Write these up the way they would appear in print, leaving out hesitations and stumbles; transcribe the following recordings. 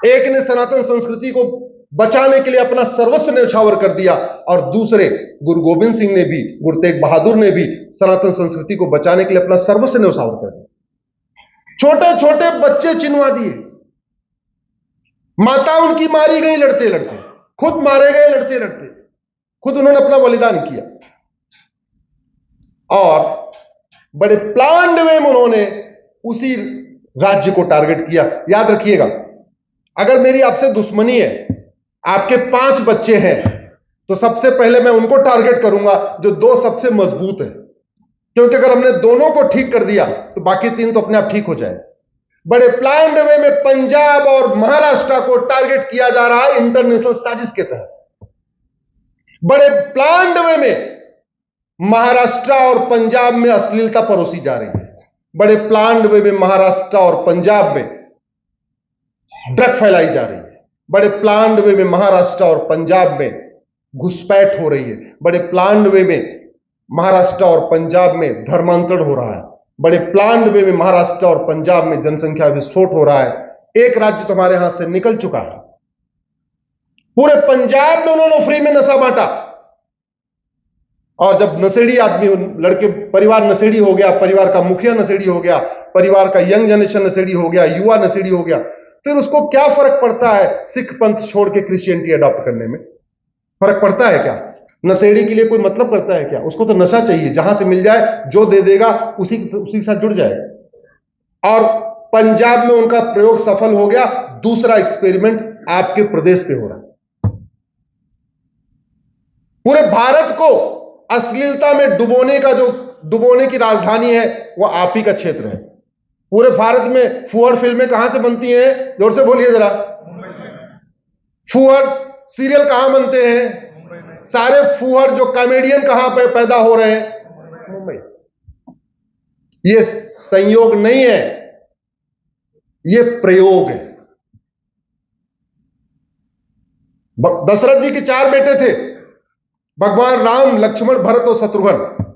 एक ने सनातन संस्कृति को बचाने के लिए अपना सर्वस्व न्यौछावर कर दिया, और दूसरे गुरु गोविंद सिंह ने भी, गुरु तेग बहादुर ने भी सनातन संस्कृति को बचाने के लिए अपना सर्वस्व न्यौछावर कर दिया। छोटे छोटे बच्चे चिन्हवा दिए, माता उनकी मारी गई लड़ते लड़ते, खुद मारे गए लड़ते लड़ते, खुद उन्होंने अपना बलिदान किया, और बड़े प्लान्ड वे में उन्होंने उसी राज्य को टारगेट किया। याद रखिएगा, अगर मेरी आपसे दुश्मनी है, आपके 5 बच्चे हैं, तो सबसे पहले मैं उनको टारगेट करूंगा जो 2 सबसे मजबूत है, क्योंकि अगर हमने दोनों को ठीक कर दिया तो बाकी 3 तो अपने आप ठीक हो जाए। बड़े प्लान्ड वे में पंजाब और महाराष्ट्र को टारगेट किया जा रहा है इंटरनेशनल साजिश के तहत। बड़े प्लान्ड वे में महाराष्ट्र और पंजाब में अश्लीलता परोसी जा रही है। बड़े प्लान्ड वे में महाराष्ट्र और पंजाब में ड्रग फैलाई जा रही है। बड़े प्लान्ड वे में महाराष्ट्र और पंजाब में घुसपैठ हो रही है। बड़े प्लान्ड वे में महाराष्ट्र और पंजाब में धर्मांतरण हो रहा है। बड़े प्लान्ड वे में महाराष्ट्र और पंजाब में जनसंख्या विस्फोट हो रहा है। एक राज्य तो हमारे हाथ से निकल चुका है, पूरे पंजाब में उन्होंने फ्री में नशा बांटा, और जब नशेड़ी आदमी, लड़के, परिवार नशेड़ी हो गया, परिवार का मुखिया नशेड़ी हो गया, परिवार का यंग जनरेशन नशेड़ी हो गया, युवा नशेड़ी हो गया, फिर उसको क्या फर्क पड़ता है सिख पंथ छोड़ के क्रिश्चियनिटी अडॉप्ट करने में? फर्क पड़ता है क्या? नशेड़ी के लिए कोई मतलब करता है क्या? उसको तो नशा चाहिए, जहां से मिल जाए, जो दे देगा उसी के साथ जुड़ जाएगा। और पंजाब में उनका प्रयोग सफल हो गया। दूसरा एक्सपेरिमेंट आपके प्रदेश पे हो रहा है। पूरे भारत को अश्लीलता में डुबोने की राजधानी है वो आप ही का क्षेत्र है। पूरे भारत में फुहड़ फिल्में कहां से बनती हैं? जोर से बोलिए जरा। फुहड़ सीरियल कहां बनते हैं? सारे फुहड़ जो कॉमेडियन कहां पे पैदा हो रहे हैं? मुंबई। ये संयोग नहीं है, ये प्रयोग है। दशरथ जी के 4 बेटे थे, भगवान राम, लक्ष्मण, भरत और शत्रुघ्न।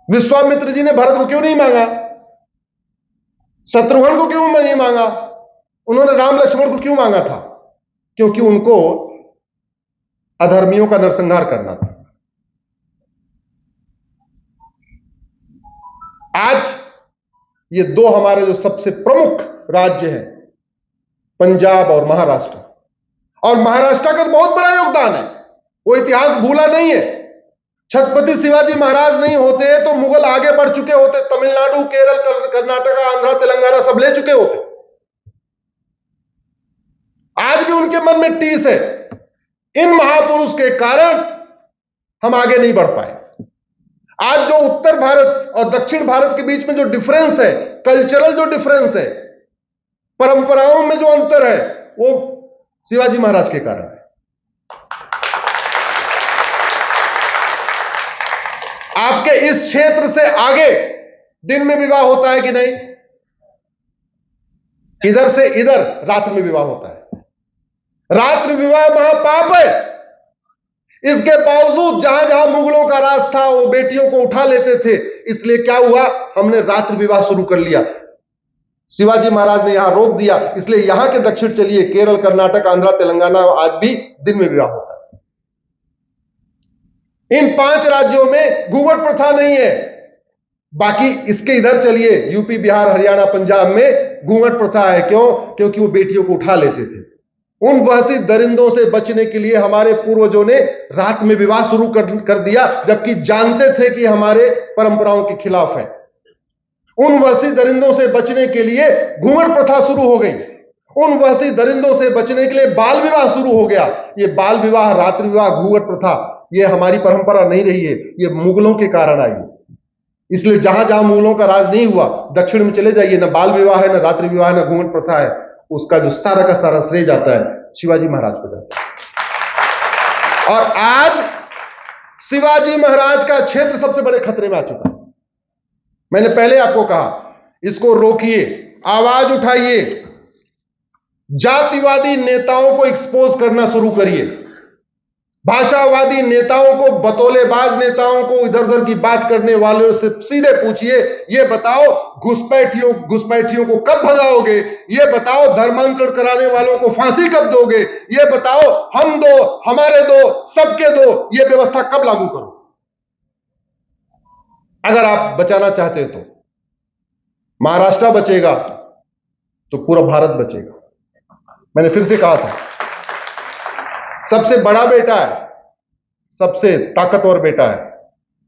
विश्वामित्र जी ने भरत को क्यों नहीं मांगा? शत्रुघ्न को क्यों नहीं मांगा? उन्होंने राम लक्ष्मण को क्यों मांगा था? क्योंकि उनको अधर्मियों का नरसंहार करना था। आज ये 2 हमारे जो सबसे प्रमुख राज्य हैं, पंजाब और महाराष्ट्र, और महाराष्ट्र का बहुत बड़ा योगदान है, वो इतिहास भूला नहीं है। छत्रपति शिवाजी महाराज नहीं होते तो मुगल आगे बढ़ चुके होते, तमिलनाडु, केरल, कर्नाटक, आंध्र, तेलंगाना सब ले चुके होते। आज भी उनके मन में टीस है। इन महापुरुष के कारण हम आगे नहीं बढ़ पाए। आज जो उत्तर भारत और दक्षिण भारत के बीच में जो डिफरेंस है, कल्चरल जो डिफरेंस है, परंपराओं में जो अंतर है, वो शिवाजी महाराज के कारण है। आपके इस क्षेत्र से आगे दिन में विवाह होता है कि नहीं? इधर से इधर रात्र में विवाह होता है। रात्रि विवाह महापाप है। इसके बावजूद जहां जहां मुगलों का राज था वो बेटियों को उठा लेते थे। इसलिए क्या हुआ? हमने रात्रि विवाह शुरू कर लिया। शिवाजी महाराज ने यहां रोक दिया। इसलिए यहां के दक्षिण चलिए, केरल, कर्नाटक, आंध्र, तेलंगाना, आज भी दिन में विवाह होता है। इन 5 राज्यों में घूंघट प्रथा नहीं है। बाकी इसके इधर चलिए, यूपी, बिहार, हरियाणा, पंजाब में घूंघट प्रथा है। क्यों? क्योंकि वो बेटियों को उठा लेते थे। उन वहशी दरिंदों से बचने के लिए हमारे पूर्वजों ने रात में विवाह शुरू कर दिया, जबकि जानते थे कि हमारे परंपराओं के खिलाफ है। उन वहशी दरिंदों से बचने के लिए घूंघट प्रथा शुरू हो गई। उन वहशी दरिंदों से बचने के लिए बाल विवाह शुरू हो गया। ये बाल विवाह, रात्रि विवाह, घूंघट प्रथा, ये हमारी परंपरा नहीं रही है, ये मुगलों के कारण आई। इसलिए जहां जहां मुगलों का राज नहीं हुआ, दक्षिण में चले जाइए, ना बाल विवाह है, ना रात्रि विवाह है, ना घूंघट प्रथा है। उसका जो सारा का सारा श्रेय जाता है शिवाजी महाराज को जाता है। और आज शिवाजी महाराज का क्षेत्र सबसे बड़े खतरे में आ चुका है। मैंने पहले आपको कहा, इसको रोकिए, आवाज उठाइए, जातिवादी नेताओं को एक्सपोज करना शुरू करिए। भाषावादी नेताओं को, बतौलेबाज नेताओं को, इधर उधर की बात करने वालों से सीधे पूछिए, ये बताओ घुसपैठियों को कब भगाओगे, ये बताओ धर्मांतरण कराने वालों को फांसी कब दोगे, ये बताओ हम दो, हमारे दो, सबके दो, ये व्यवस्था कब लागू करो। अगर आप बचाना चाहते हैं तो महाराष्ट्र बचेगा तो पूरा भारत बचेगा। मैंने फिर से कहा था, सबसे बड़ा बेटा है, सबसे ताकतवर बेटा है,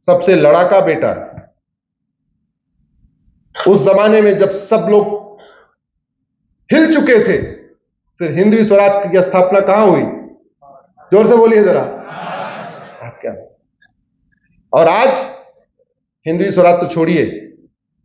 सबसे लड़ाका बेटा है। उस जमाने में जब सब लोग हिल चुके थे, फिर हिंदवी स्वराज की स्थापना कहां हुई? जोर से बोलिए जरा। आप क्या, और आज हिंदवी स्वराज तो छोड़िए,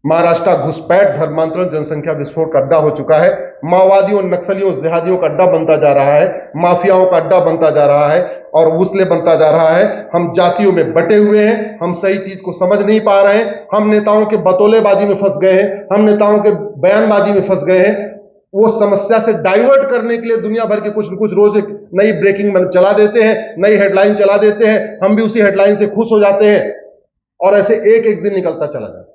महाराष्ट्र घुसपैठ, धर्मांतरण, जनसंख्या विस्फोट का अड्डा हो चुका है। माओवादियों, नक्सलियों, जिहादियों का अड्डा बनता जा रहा है, माफियाओं का अड्डा बनता जा रहा है और उसले बनता जा रहा है। हम जातियों में बटे हुए हैं, हम सही चीज को समझ नहीं पा रहे हैं, हम नेताओं के बतौलेबाजी में फंस गए हैं, हम नेताओं के बयानबाजी में फंस गए हैं। वो समस्या से डाइवर्ट करने के लिए दुनिया भर के कुछ न कुछ रोज एक नई ब्रेकिंग चला देते हैं, नई हेडलाइन चला देते हैं, हम भी उसी हेडलाइन से खुश हो जाते हैं और ऐसे एक एक दिन निकलता चला जाता है।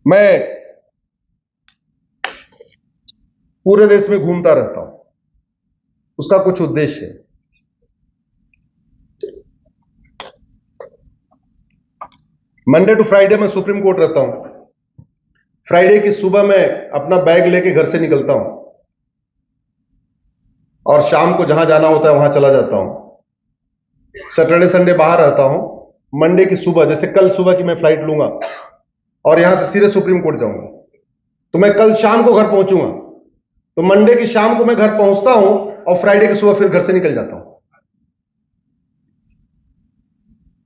मैं पूरे देश में घूमता रहता हूं, उसका कुछ उद्देश्य है। मंडे टू फ्राइडे में सुप्रीम कोर्ट रहता हूं। फ्राइडे की सुबह मैं अपना बैग लेके घर से निकलता हूं और शाम को जहां जाना होता है वहां चला जाता हूं। सैटरडे संडे बाहर रहता हूं। मंडे की सुबह, जैसे कल सुबह की मैं फ्लाइट लूंगा और यहां से सीधे सुप्रीम कोर्ट जाऊंगा, तो मैं कल शाम को घर पहुंचूंगा। तो मंडे की शाम को मैं घर पहुंचता हूं और फ्राइडे की सुबह फिर घर से निकल जाता हूं।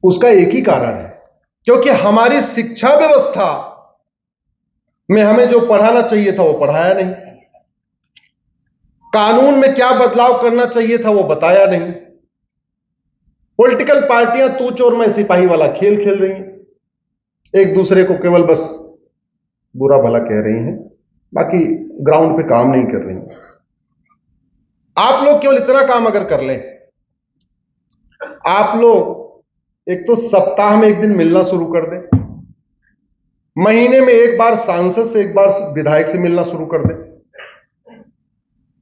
उसका एक ही कारण है, क्योंकि हमारी शिक्षा व्यवस्था में हमें जो पढ़ाना चाहिए था वो पढ़ाया नहीं, कानून में क्या बदलाव करना चाहिए था वो बताया नहीं। पॉलिटिकल पार्टियां तू चोर मैं सिपाही वाला खेल खेल रही हैं, एक दूसरे को केवल बस बुरा भला कह रही हैं, बाकी ग्राउंड पे काम नहीं कर रही हैं। आप लोग केवल इतना काम अगर कर लें, आप लोग एक तो सप्ताह में एक दिन मिलना शुरू कर दें, महीने में एक बार सांसद से, एक बार विधायक से मिलना शुरू कर दें,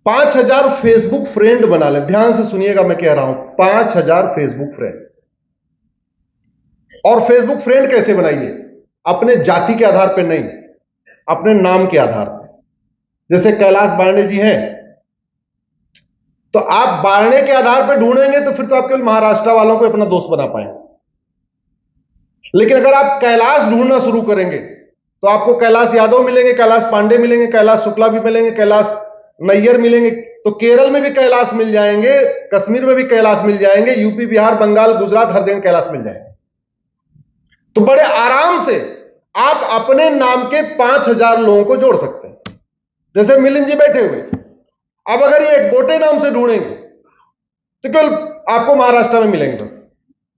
5000 फेसबुक फ्रेंड बना लें। ध्यान से सुनिएगा, मैं कह रहा हूं 5000 फेसबुक फ्रेंड। और फेसबुक फ्रेंड कैसे बनाइए? अपने जाति के आधार पर नहीं, अपने नाम के आधार पर। जैसे कैलाश बारणे जी हैं, तो आप बारणे के आधार पर ढूंढेंगे तो फिर तो आप केवल महाराष्ट्र वालों को अपना दोस्त बना पाएंगे। लेकिन अगर आप कैलाश ढूंढना शुरू करेंगे तो आपको कैलाश यादव मिलेंगे, कैलाश पांडे मिलेंगे, कैलाश शुक्ला भी मिलेंगे, कैलाश नैयर मिलेंगे। तो केरल में भी कैलाश मिल जाएंगे, कश्मीर में भी कैलाश मिल जाएंगे, यूपी, बिहार, बंगाल, गुजरात, हर जगह कैलाश मिल जाएंगे। तो बड़े आराम से आप अपने नाम के 5000 लोगों को जोड़ सकते हैं। जैसे मिलिंद जी बैठे हुए, अब अगर ये एक गोटे नाम से ढूंढेंगे तो केवल आपको महाराष्ट्र में मिलेंगे बस,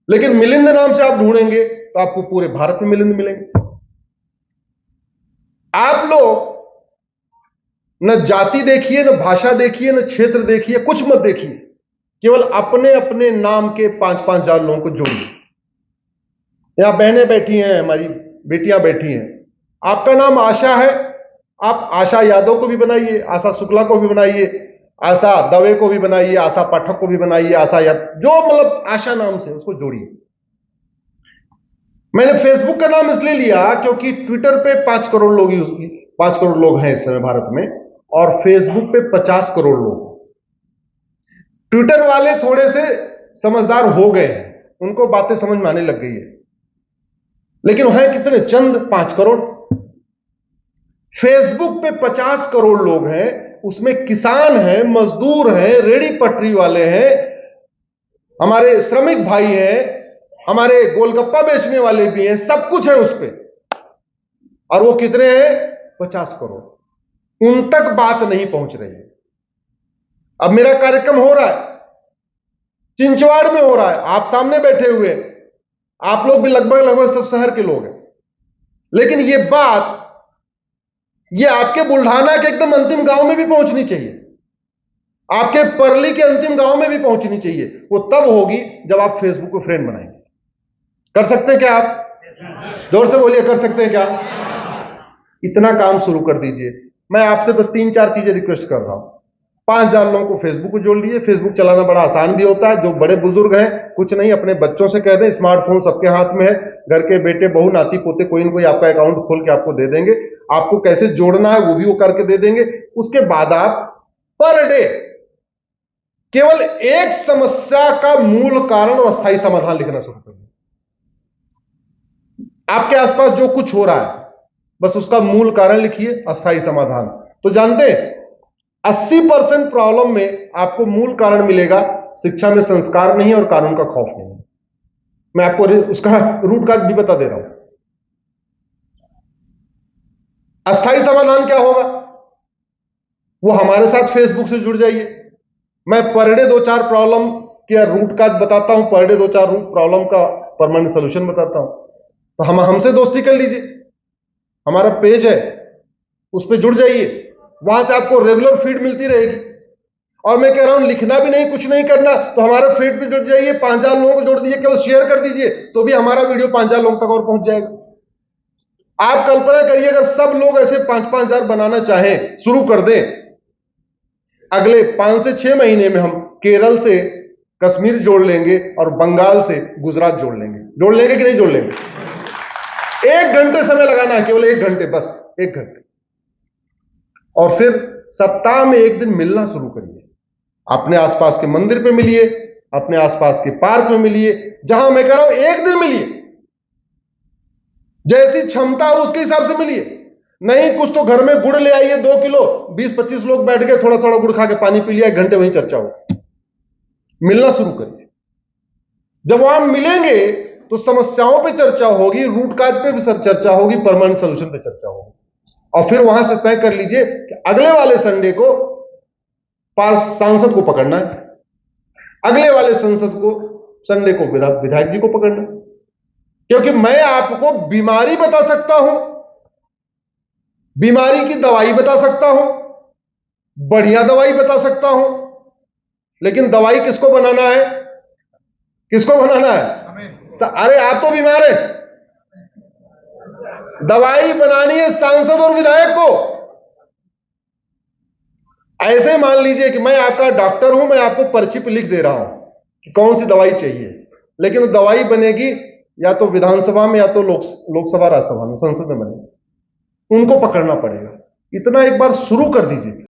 लेकिन मिलिंद नाम से आप ढूंढेंगे तो आपको पूरे भारत में मिलिंद मिलेंगे। आप लोग न जाति देखिए, न भाषा देखिए, न क्षेत्र देखिए, कुछ मत देखिए, केवल अपने अपने नाम के 5-5 हजार लोगों को जोड़िए। यहां बहनें बैठी हैं, हमारी बेटियां बैठी हैं, आपका नाम आशा है, आप आशा यादव को भी बनाइए, आशा शुक्ला को भी बनाइए, आशा दवे को भी बनाइए, आशा पाठक को भी बनाइए, आशा जो मतलब आशा नाम से उसको जोड़िए। मैंने फेसबुक का नाम इसलिए लिया क्योंकि ट्विटर पे 5 करोड़ लोग हैं इस समय भारत में, और फेसबुक पे 50 करोड़ लोग। ट्विटर वाले थोड़े से समझदार हो गए हैं, उनको बातें समझ में आने लग गई है, लेकिन हैं कितने? चंद 5 करोड़। फेसबुक पे 50 करोड़ लोग हैं, उसमें किसान हैं, मजदूर हैं, रेड़ी पटरी वाले हैं, हमारे श्रमिक भाई हैं, हमारे गोलगप्पा बेचने वाले भी हैं, सब कुछ है उस पे। और वो कितने हैं? 50 करोड़। उन तक बात नहीं पहुंच रही है। अब मेरा कार्यक्रम हो रहा है, चिंचवाड़ में हो रहा है, आप सामने बैठे हुए, आप लोग भी लगभग सब शहर के लोग हैं, लेकिन ये बात ये आपके बुल्ढाना के एकदम अंतिम गांव में भी पहुंचनी चाहिए, आपके परली के अंतिम गांव में भी पहुंचनी चाहिए। वो तब होगी जब आप फेसबुक को फ्रेंड बनाएंगे। कर सकते हैं क्या आप? जोर से बोलिए, कर सकते हैं क्या? इतना काम शुरू कर दीजिए। मैं आपसे बस 3-4 चीजें रिक्वेस्ट कर रहा हूं। 5,000 लोगों को फेसबुक को जोड़ लीजिए। फेसबुक चलाना बड़ा आसान भी होता है। जो बड़े बुजुर्ग हैं, कुछ नहीं, अपने बच्चों से कह दें, स्मार्टफोन सबके हाथ में है, घर के बेटे बहू नाती पोते कोई ना कोई आपका अकाउंट खोल के आपको दे देंगे। आपको कैसे जोड़ना है वो भी वो करके दे देंगे। उसके बाद आप पर डे केवल एक समस्या का मूल कारण और अस्थायी समाधान लिखना शुरू करिए। आपके आसपास जो कुछ हो रहा है बस उसका मूल कारण लिखिए, अस्थायी समाधान। तो जानते हैं 80% प्रॉब्लम में आपको मूल कारण मिलेगा, शिक्षा में संस्कार नहीं और कानून का खौफ नहीं। मैं आपको उसका रूट काज भी बता दे रहा हूं। अस्थायी समाधान क्या होगा? वो हमारे साथ फेसबुक से जुड़ जाइए। मैं पर डे 2-4 प्रॉब्लम के रूट काज बताता हूं, पर डे 2-4 प्रॉब्लम का परमानेंट सोल्यूशन बताता हूं। तो हमसे दोस्ती कर लीजिए। हमारा पेज है, उस पर जुड़ जाइए। वहां से आपको रेगुलर फीड मिलती रहेगी। और मैं कह रहा हूं लिखना भी नहीं, कुछ नहीं करना, तो हमारे फीड पे जुड़ जाइए। 5,000 लोगों को जोड़ दीजिए, केवल शेयर कर दीजिए, तो भी हमारा वीडियो 5,000 लोगों तक और पहुंच जाएगा। आप कल्पना करिए अगर सब लोग ऐसे 5-5 हजार बनाना चाहें, शुरू कर दें, अगले 5 से 6 महीने में हम केरल से कश्मीर जोड़ लेंगे और बंगाल से गुजरात जोड़ लेंगे। जोड़ लेंगे कि नहीं जोड़ लेंगे? 1 घंटे समय लगाना है, केवल 1 घंटे, बस 1 घंटे। और फिर सप्ताह में 1 दिन मिलना शुरू करिए। अपने आसपास के मंदिर पे मिलिए, अपने आसपास के पार्क में मिलिए, जहां मैं कह रहा हूं 1 दिन मिलिए। जैसी क्षमता हो उसके हिसाब से मिलिए। नहीं कुछ तो घर में गुड़ ले आइए 2 किलो, 20-25 लोग बैठ गए, थोड़ा थोड़ा गुड़ खा के पानी पी लिया, 1 घंटे वहीं चर्चा हो। मिलना शुरू करिए। जब वहां मिलेंगे तो समस्याओं पे चर्चा होगी, रूट काज पे भी चर्चा होगी, परमानेंट सोल्यूशन पे चर्चा होगी। और फिर वहां से तय कर लीजिए कि अगले वाले संडे को सांसद को पकड़ना है, अगले वाले संडे को विधायक जी को पकड़ना है। क्योंकि मैं आपको बीमारी बता सकता हूं, बीमारी की दवाई बता सकता हूं, बढ़िया दवाई बता सकता हूं, लेकिन दवाई किसको बनाना है? किसको बनाना है? अरे आप तो बीमार है, दवाई बनानी है सांसद और विधायक को। ऐसे मान लीजिए कि मैं आपका डॉक्टर हूं, मैं आपको पर्ची पे लिख दे रहा हूं कि कौन सी दवाई चाहिए, लेकिन वो दवाई बनेगी या तो विधानसभा में या तो लोकसभा राज्यसभा में, संसद में बनेगी। उनको पकड़ना पड़ेगा। इतना एक बार शुरू कर दीजिए।